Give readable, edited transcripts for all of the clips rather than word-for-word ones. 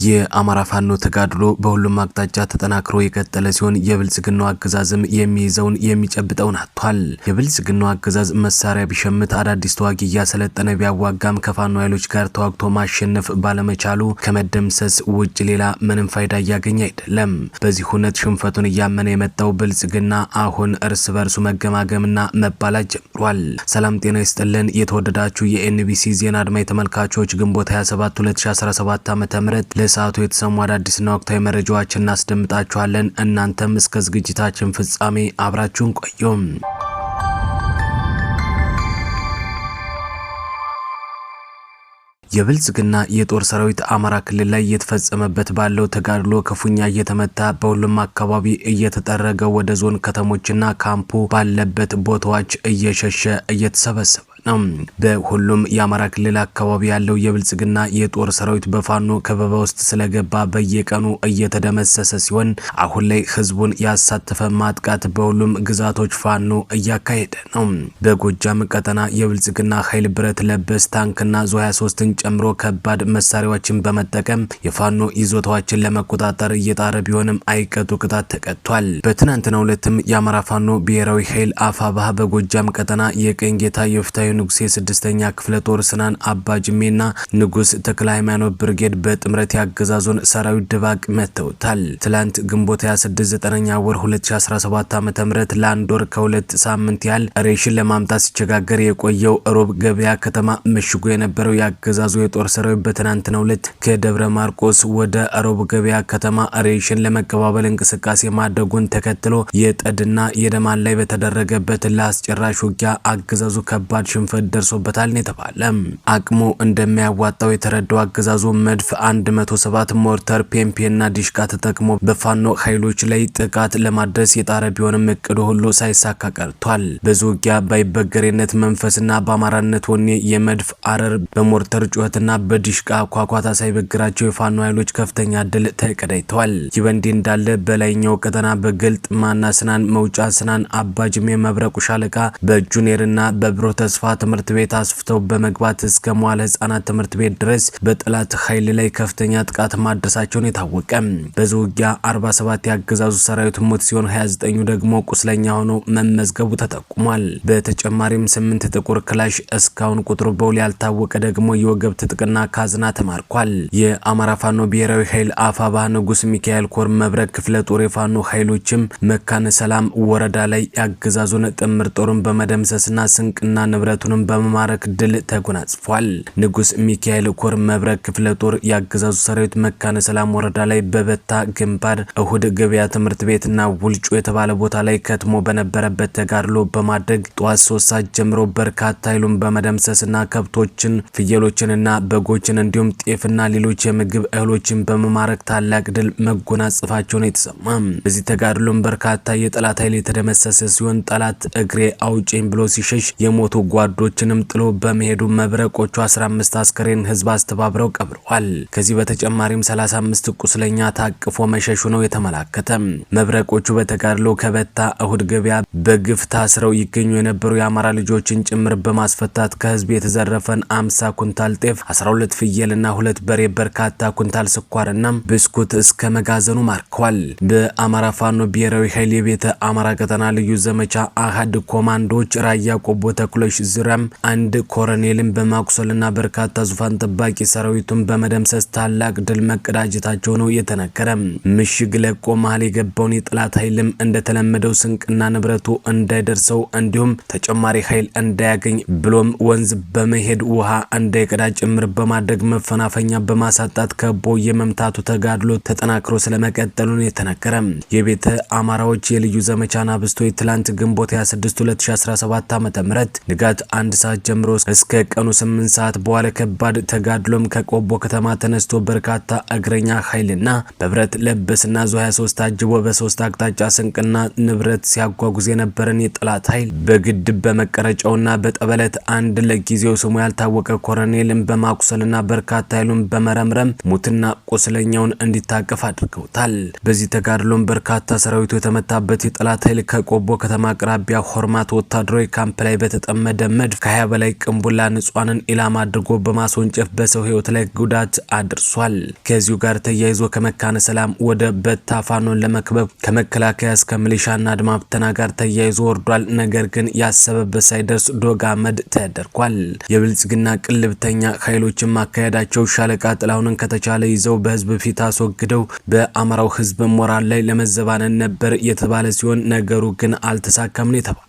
የአማራ ፋኖ ተጋድሎ በሁሉም አቅጣጫ ተጠናክሮ የቀጠለ ሲሆን የብልጽግናው አገዛዝም የሚይዘውን የሚጨብጠውን አጥቷል። የብልጽግናው አገዛዝ መሳሪያ ቢሸምት አዳዲስ ተዋጊ እያሰለጠነ ቢያዋጋም ከፋኖ ኃይሎች ጋር ተዋግቶ ማሸነፍ ባለመቻሉ ከመደምሰስ ውጭ ሌላ ምንም ፋይዳ እያገኘ አይደለም። በዚህ ሁነት ሽንፈቱን እያመነ የመጣው ብልጽግና አሁን እርስ በርሱ መገማገምና መባላት ጀምሯል። ሰላም ጤና ይስጥልን የተወደዳችሁ የኤንቢሲ ዜና አድማጭ ተመልካቾች ግንቦት 27 2017 ዓ.ም ለሰዓቱ የተሰሙ አዳዲስና ወቅታዊ መረጃዎችን እናስደምጣችኋለን። እናንተም እስከ ዝግጅታችን ፍጻሜ አብራችሁን ቆዩ። የብልጽግና የጦር ሰራዊት አማራ ክልል ላይ እየተፈጸመበት ባለው ተጋድሎ ክፉኛ እየተመታ በሁሉም አካባቢ እየተጠረገ ወደ ዞን ከተሞችና ካምፑ ባለበት ቦታዎች እየሸሸ እየተሰበሰበ ነው። በሁሉም የአማራ ክልል አካባቢ ያለው የብልጽግና የጦር ሰራዊት በፋኖ ከበባ ውስጥ ስለገባ በየቀኑ እየተደመሰሰ ሲሆን አሁን ላይ ህዝቡን ያሳተፈ ማጥቃት በሁሉም ግዛቶች ፋኖ እያካሄደ ነው። በጎጃም ቀጠና የብልጽግና ኃይል ብረት ለበስ ታንክና ዙ 23ን ጨምሮ ከባድ መሳሪያዎችን በመጠቀም የፋኖ ይዞታዎችን ለመቆጣጠር እየጣረ ቢሆንም አይቀጡ ቅጣት ተቀጥቷል። በትናንትናው ዕለትም የአማራ ፋኖ ብሔራዊ ኃይል አፋባህ በጎጃም ቀጠና የቀኝ ጌታ የፍታዩ ንጉሴ 6ኛ ክፍለ ጦር ስናን አባጅሜና ንጉስ ተክለ ሃይማኖት ብርጌድ በጥምረት ያገዛዙን ሰራዊት ድባቅ መተውታል። ትላንት ግንቦት 26 9ኛ ወር 2017 ዓ.ም ለአንድ ወር ከሁለት ሳምንት ያህል ሬሽን ለማምጣት ሲቸጋገር የቆየው ሮብ ገበያ ከተማ መሽጎ የነበረው ያገዛዙ የጦር ሰራዊት በትናንትናው ዕለት ከደብረ ማርቆስ ወደ ሮብ ገበያ ከተማ ሬሽን ለመቀባበል እንቅስቃሴ ማድረጉን ተከትሎ የጠድና የደማን ላይ በተደረገበት ለአስጨራሽ ውጊያ አገዛዙ ከባድ ሽንፈት ደርሶበታል ነው የተባለ። አቅሙ እንደሚያዋጣው የተረዳው አገዛዙ መድፍ 107 ሞርተር ፔምፔና ዲሽቃ ተጠቅሞ በፋኖ ኃይሎች ላይ ጥቃት ለማድረስ የጣረ ቢሆንም እቅዱ ሁሉ ሳይሳካ ቀርቷል። በዚህ ውጊያ ባይበገሬነት መንፈስና በአማራነት ወኔ የመድፍ አረር በሞርተር ጩኸትና በዲሽቃ ኳኳታ ሳይበግራቸው የፋኖ ኃይሎች ከፍተኛ ድል ተቀዳጅተዋል። ይህ በእንዲህ እንዳለ በላይኛው ቀጠና በግልጥ ማና ስናን መውጫ ስናን አባጅሜ መብረቁ ሻለቃ በጁኒየርና በብሮ ተስፋ ትምህርት ቤት አስፍተው በመግባት እስከ መዋለ ህጻናት ትምህርት ቤት ድረስ በጠላት ኃይል ላይ ከፍተኛ ጥቃት ማድረሳቸውን የታወቀ። በዚህ ውጊያ 47 ያገዛዙ ሰራዊት ሞት ሲሆን 29ኙ ደግሞ ቁስለኛ ሆኖ መመዝገቡ ተጠቁሟል። በተጨማሪም 8 ጥቁር ክላሽ እስካሁን ቁጥሩ በውል ያልታወቀ ደግሞ የወገብ ትጥቅና ካዝና ተማርኳል። የአማራ ፋኖ ብሔራዊ ኃይል አፋባህ ንጉስ ሚካኤል ኮር መብረቅ ክፍለ ጦር የፋኖ ኃይሎችም መካነ ሰላም ወረዳ ላይ ያገዛዙን ጥምር ጦርን በመደምሰስና ስንቅና ንብረቱንም በመማረክ ድል ተጎናጽፏል። ንጉስ ሚካኤል ኮር መብረቅ ክፍለ ጦር ያገዛዙ ሰራዊት መካነ ሰላም ወረዳ ላይ በበታ ግንባር እሁድ ገበያ ትምህርት ቤትና ውልጮ የተባለ ቦታ ላይ ከትሞ በነበረበት ተጋድሎ በማድረግ ጠዋት 3 ሰዓት ጀምሮ በርካታ ኃይሉን በመደምሰስና ከብቶችን ፍየሎችንና በጎችን እንዲሁም ጤፍና ሌሎች የምግብ እህሎችን በመማረክ ታላቅ ድል መጎናጸፋቸውን የተሰማ። በዚህ ተጋድሎም በርካታ የጠላት ኃይል የተደመሰሰ ሲሆን ጠላት እግሬ አውጪኝ ብሎ ሲሸሽ የሞቱ ጓዶችንም ጥሎ በመሄዱ መብረቆቹ 15 አስከሬን ህዝብ አስተባብረው ቀብረዋል። ከዚህ በተጨማሪም 35 ቁስለኛ ታቅፎ መሸሹ ነው የተመላከተ። መብረቆቹ በተጋድሎ ከበታ እሁድ ገበያ በግፍ ታስረው ይገኙ የነበሩ የአማራ ልጆችን ጭምር በማስፈታት ከህዝብ የተዘረፈን 50 ኩንታል ጤፍ፣ 12 ፍየልና 2 በሬ፣ በርካታ ኩንታል ስኳርና ብስኩት እስከ መጋዘኑ ማርከዋል። በአማራ ፋኖ ብሔራዊ ኃይል የቤተ አማራ ቀጠና ልዩ ዘመቻ አሃድ ኮማንዶች ራያ ቆቦ ተክሎሽ ዙሪያም አንድ ኮሎኔልን በማቁሰልና በርካታ ዙፋን ጠባቂ ሰራዊቱን በመደምሰስ ታላቅ ድል መቀዳጀታቸው ነው የተነገረ። ምሽግ ለቆ መሃል የገባውን የጠላት ኃይልም እንደተለመደው ስንቅና ንብረቱ እንዳይደርሰው እንዲሁም ተጨማሪ ኃይል እንዳያገኝ ብሎም ወንዝ በመሄድ ውሃ እንዳይቀዳ ጭምር በማድረግ መፈናፈኛ በማሳጣት ከቦ የመምታቱ ተጋድሎ ተጠናክሮ ስለመቀጠሉ ነው የተነገረ። የቤተ አማራዎች የልዩ ዘመቻ ናብስቶ ትላንት ግንቦት 26 2017 ዓ.ም ንጋት 1 ሰዓት ጀምሮ እስከ ቀኑ 8 ሰዓት በኋላ ከባድ ተጋድሎም ከቆቦ ከተማ ተነስቶ በርካታ እግረኛ ኃይልና በብረት ለበስና ዙ 23 ታጅቦ በ3 አቅጣጫ ስንቅና ንብረት ሲያጓጉዝ የነበረን የጠላት ኃይል በግድብ በመቀረጫውና በጠበለት አንድ ለጊዜው ስሙ ያልታወቀ ኮሎኔልን በማቁሰልና በርካታ ኃይሉን በመረምረም ሙትና ቁስለኛውን እንዲታቀፍ አድርገውታል። በዚህ ተጋድሎም በርካታ ሰራዊቱ የተመታበት የጠላት ኃይል ከቆቦ ከተማ አቅራቢያ ሆርማት ወታደራዊ ካምፕ ላይ በተጠመደ አህመድ ከ20 በላይ ቅንቡላ ንጹሃንን ኢላማ አድርጎ በማስወንጨፍ በሰው ህይወት ላይ ጉዳት አድርሷል። ከዚሁ ጋር ተያይዞ ከመካነ ሰላም ወደ በታ ፋኖን ለመክበብ ከመከላከያ እስከ ሚሊሻና አድማ ብተና ጋር ተያይዞ ወርዷል። ነገር ግን ያሰበበት ሳይደርስ ዶግ አመድ ተደርጓል። የብልጽግና ቅልብተኛ ኃይሎችን ማካሄዳቸው ሻለቃ ጥላሁንን ከተቻለ ይዘው በህዝብ ፊት አስወግደው በአማራው ህዝብ ሞራል ላይ ለመዘባነን ነበር የተባለ ሲሆን ነገሩ ግን አልተሳካም ነው የተባለው።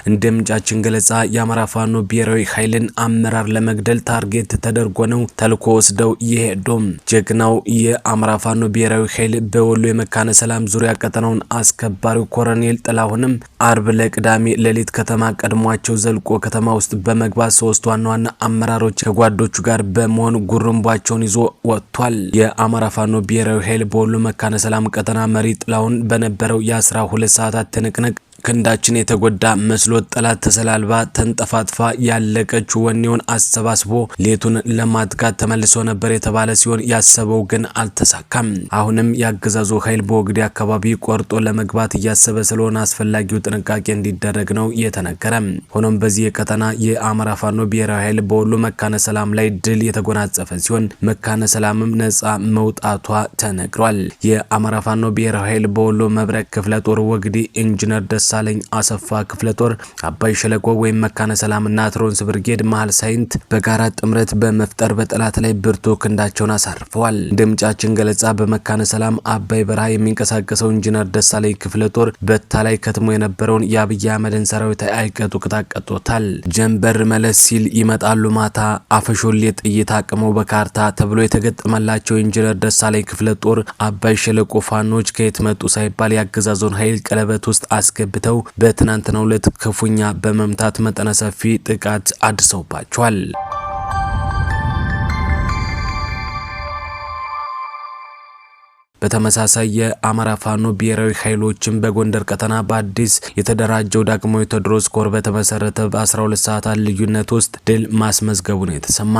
እንደ ምንጫችን ገለጻ የአማራ ፋኖ ብሔራዊ ኃይልን አመራር ለመግደል ታርጌት ተደርጎ ነው ተልኮ ወስደው የሄዱም። ጀግናው የአማራ ፋኖ ብሔራዊ ኃይል በወሎ የመካነ ሰላም ዙሪያ ቀጠናውን አስከባሪው ኮሎኔል ጥላሁንም አርብ ለቅዳሜ ሌሊት ከተማ ቀድሟቸው ዘልቆ ከተማ ውስጥ በመግባት 3 ዋና አመራሮች ከጓዶቹ ጋር በመሆን ጉርምባቸውን ይዞ ወጥቷል። የአማራ ፋኖ ብሔራዊ ኃይል በወሎ መካነ ሰላም ቀጠና መሪ ጥላሁን በነበረው የ12 ሰዓታት ትንቅንቅ ክንዳችን የተጎዳ መስሎት ጠላት ተሰላልባ ተንጠፋጥፋ ያለቀች ወኔውን አሰባስቦ ሌቱን ለማጥቃት ተመልሶ ነበር የተባለ ሲሆን ያሰበው ግን አልተሳካም። አሁንም ያገዛዙ ኃይል በወግዲ አካባቢ ቆርጦ ለመግባት እያሰበ ስለሆነ አስፈላጊው ጥንቃቄ እንዲደረግ ነው የተነገረ። ሆኖም በዚህ የቀጠና የአማራ ፋኖ ብሔራዊ ኃይል በወሎ መካነ ሰላም ላይ ድል የተጎናጸፈ ሲሆን መካነ ሰላምም ነጻ መውጣቷ ተነግሯል። የአማራ ፋኖ ብሔራዊ ኃይል በወሎ መብረቅ ክፍለ ጦር ወግዲ ኢንጂነር ደሳለኝ አሰፋ ክፍለ ጦር አባይ ሸለቆ ወይም መካነ ሰላምና ትሮንስ ብርጌድ መሃል ሳይንት በጋራ ጥምረት በመፍጠር በጠላት ላይ ብርቱ ክንዳቸውን አሳርፈዋል። እንደምጫችን ገለጻ በመካነ ሰላም አባይ በረሃ የሚንቀሳቀሰው ኢንጂነር ደሳለኝ ክፍለ ጦር በታ ላይ ከትሞ የነበረውን የአብይ አህመድን ሰራዊት አይቀጡ ቅጣቀጦታል። ጀንበር መለስ ሲል ይመጣሉ ማታ አፈሾሌ ጥይት አቅመው በካርታ ተብሎ የተገጠመላቸው ኢንጂነር ደሳለኝ ክፍለ ጦር አባይ ሸለቆ ፋኖች ከየት መጡ ሳይባል ያገዛዙን ኃይል ቀለበት ውስጥ አስገብተው በትናንትናው ዕለት ክፉኛ በመምታት መጠነ ሰፊ ጥቃት አድርሰውባቸዋል። በተመሳሳይ የአማራ ፋኖ ብሔራዊ ኃይሎችን በጎንደር ቀጠና በአዲስ የተደራጀው ዳግማዊ ቴዎድሮስ ኮር በተመሰረተ በ12 ሰዓታት ልዩነት ውስጥ ድል ማስመዝገቡ ነው የተሰማ።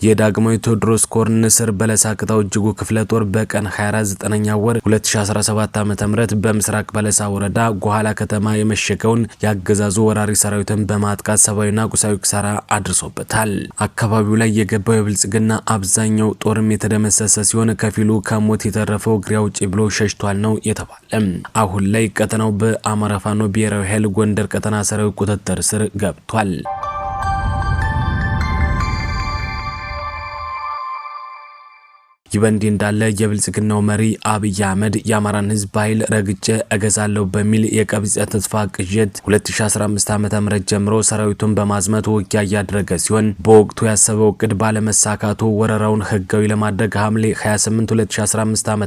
የዳግማዊ ቴዎድሮስ ኮር ንስር በለሳ ቅጣው እጅጉ ክፍለ ጦር በቀን 24/9ኛ ወር 2017 ዓ.ም በምስራቅ በለሳ ወረዳ ጎኋላ ከተማ የመሸገውን ያገዛዙ ወራሪ ሰራዊትን በማጥቃት ሰብአዊና ቁሳዊ ኪሳራ አድርሶበታል። አካባቢው ላይ የገባው የብልጽግና አብዛኛው ጦርም የተደመሰሰ ሲሆን ከፊሉ ከሞት የተረፈው ግሪያ ውጪ ብሎ ሸሽቷል ነው የተባለ። አሁን ላይ ቀጠናው በአማራ ፋኖ ብሔራዊ ኃይል ጎንደር ቀጠና ሰራዊት ቁጥጥር ስር ገብቷል። ይበንዲ እንዳለ የብልጽግናው መሪ አብይ አህመድ የአማራን ህዝብ ኃይል ረግጬ እገዛለሁ በሚል የቀቢጸ ተስፋ ቅዠት 2015 ዓ.ም ጀምሮ ሰራዊቱን በማዝመት ውጊያ እያደረገ ሲሆን በወቅቱ ያሰበው እቅድ ባለመሳካቱ ወረራውን ህጋዊ ለማድረግ ሐምሌ 28 2015 ዓ.ም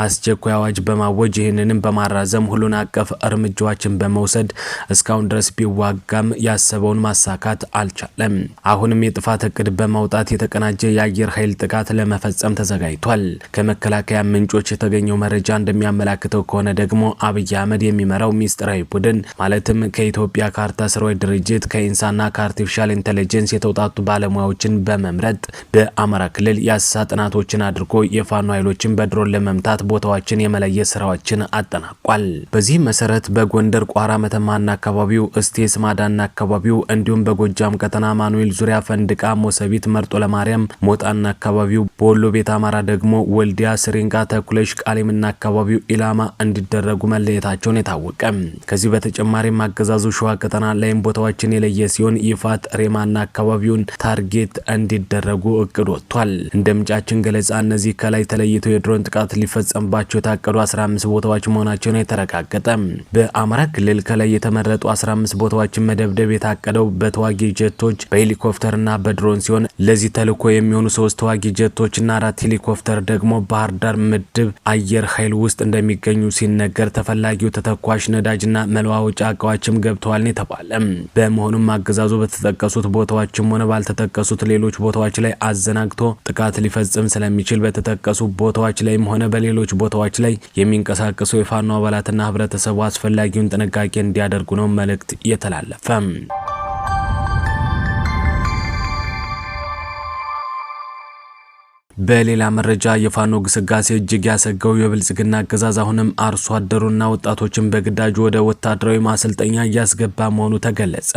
አስቸኳይ አዋጅ በማወጅ ይህንንም በማራዘም ሁሉን አቀፍ እርምጃዎችን በመውሰድ እስካሁን ድረስ ቢዋጋም ያሰበውን ማሳካት አልቻለም። አሁንም የጥፋት እቅድ በማውጣት የተቀናጀ የአየር ኃይል ጥቃት ለመፈጸም ተዘጋጅቷል። ከመከላከያ ምንጮች የተገኘው መረጃ እንደሚያመላክተው ከሆነ ደግሞ አብይ አህመድ የሚመራው ሚስጥራዊ ቡድን ማለትም ከኢትዮጵያ ካርታ ሰራዊት ድርጅት ከኢንሳና ከአርቲፊሻል ኢንተለጀንስ የተውጣጡ ባለሙያዎችን በመምረጥ በአማራ ክልል የአሰሳ ጥናቶችን አድርጎ የፋኖ ኃይሎችን በድሮን ለመምታት ቦታዎችን የመለየት ስራዎችን አጠናቋል። በዚህ መሰረት በጎንደር ቋራ መተማና አካባቢው እስቴ ስማዳና አካባቢው እንዲሁም በጎጃም ቀጠና ማኑኤል ዙሪያ ፈንድቃ ሞሰቢት መርጦ ለማርያም ሞጣና አካባቢው በወሎ ቤት አማራ ደግሞ ወልዲያ ስሪንቃ ተኩለሽ ቃሊምና አካባቢው ኢላማ እንዲደረጉ መለየታቸውን የታወቀ። ከዚህ በተጨማሪም አገዛዙ ሸዋ ቀጠና ላይም ቦታዎችን የለየ ሲሆን ይፋት ሬማና አካባቢውን ታርጌት እንዲደረጉ እቅድ ወጥቷል። እንደ ምንጫችን ገለጻ እነዚህ ከላይ ተለይተው የድሮን ጥቃት ሊፈጸምባቸው የታቀዱ 15 ቦታዎች መሆናቸውን የተረጋገጠ። በአማራ ክልል ከላይ የተመረጡ 15 ቦታዎችን መደብደብ የታቀደው በተዋጊ ጀቶች በሄሊኮፕተርና በድሮን ሲሆን ለዚህ ተልዕኮ የሚሆኑ 3 ተዋጊ ጀቶችና 4 ሄሊኮፕተር ደግሞ ባህር ዳር ምድብ አየር ኃይል ውስጥ እንደሚገኙ ሲነገር ተፈላጊው ተተኳሽ ነዳጅና መለዋወጫ እቃዎችም ገብተዋል ነው የተባለ። በመሆኑም አገዛዙ በተጠቀሱት ቦታዎችም ሆነ ባልተጠቀሱት ሌሎች ቦታዎች ላይ አዘናግቶ ጥቃት ሊፈጽም ስለሚችል በተጠቀሱ ቦታዎች ላይም ሆነ በሌሎች ቦታዎች ላይ የሚንቀሳቀሱ የፋኖ አባላትና ህብረተሰቡ አስፈላጊውን ጥንቃቄ እንዲያደርጉ ነው መልእክት የተላለፈ። በሌላ መረጃ የፋኖ ግስጋሴ እጅግ ያሰጋው የብልጽግና አገዛዝ አሁንም አርሶ አደሩና ወጣቶችን በግዳጅ ወደ ወታደራዊ ማሰልጠኛ እያስገባ መሆኑ ተገለጸ።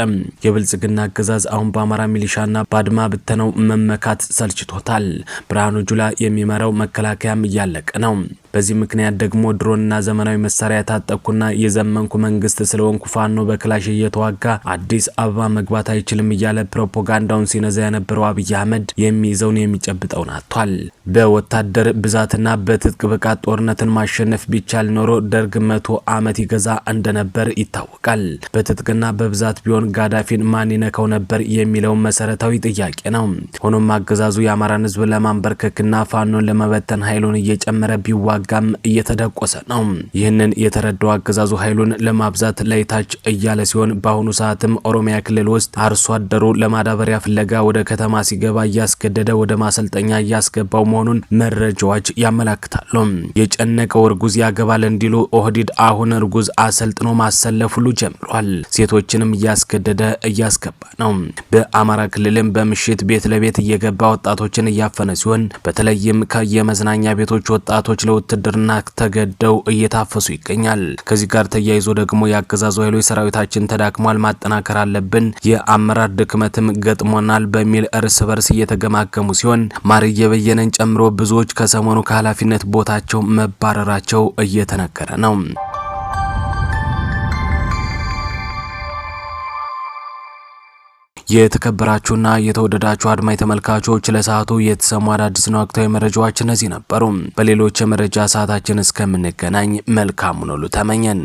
የብልጽግና አገዛዝ አሁን በአማራ ሚሊሻና በአድማ ብተናው መመካት ሰልችቶታል። ብርሃኑ ጁላ የሚመራው መከላከያም እያለቀ ነው። በዚህ ምክንያት ደግሞ ድሮንና ዘመናዊ መሳሪያ ታጠቅኩና የዘመንኩ መንግስት ስለሆንኩ ፋኖ በክላሽ እየተዋጋ አዲስ አበባ መግባት አይችልም እያለ ፕሮፓጋንዳውን ሲነዛ የነበረው አብይ አህመድ የሚይዘውን የሚጨብጠውን አጥቷል። በወታደር ብዛትና በትጥቅ ብቃት ጦርነትን ማሸነፍ ቢቻል ኖሮ ደርግ 100 ዓመት ይገዛ እንደነበር ይታወቃል። በትጥቅና በብዛት ቢሆን ጋዳፊን ማን ይነካው ነበር የሚለው መሰረታዊ ጥያቄ ነው። ሆኖም አገዛዙ የአማራን ህዝብ ለማንበርከክና ፋኖን ለመበተን ኃይሉን እየጨመረ ቢዋጋም እየተደቆሰ ነው። ይህንን የተረዳው አገዛዙ ኃይሉን ለማብዛት ላይታች እያለ ሲሆን በአሁኑ ሰዓትም ኦሮሚያ ክልል ውስጥ አርሶ አደሩ ለማዳበሪያ ፍለጋ ወደ ከተማ ሲገባ እያስገደደ ወደ ማሰልጠኛ እያስገባው መሆኑን መረጃዎች ያመላክታሉ። የጨነቀው እርጉዝ ያገባል እንዲሉ ኦህዲድ አሁን እርጉዝ አሰልጥኖ ማሰለፍ ሁሉ ጀምሯል። ሴቶችንም እያስገደደ እያስገባ ነው። በአማራ ክልልም በምሽት ቤት ለቤት እየገባ ወጣቶችን እያፈነ ሲሆን በተለይም ከየመዝናኛ ቤቶች ወጣቶች ለውትድርና ተገደው እየታፈሱ ይገኛል። ከዚህ ጋር ተያይዞ ደግሞ የአገዛዙ ኃይሎች ሰራዊታችን ተዳክሟል፣ ማጠናከር አለብን፣ የአመራር ድክመትም ገጥሞናል በሚል እርስ በርስ እየተገማገሙ ሲሆን ማርየ በየነን ጨምሮ ብዙዎች ከሰሞኑ ከኃላፊነት ቦታቸው መባረራቸው እየተነገረ ነው። የተከበራችሁና የተወደዳችሁ አድማጭ ተመልካቾች ለሰዓቱ የተሰሙ አዳዲስና ወቅታዊ መረጃዎች እነዚህ ነበሩ። በሌሎች የመረጃ ሰዓታችን እስከምንገናኝ መልካሙን ሁሉ ተመኘን።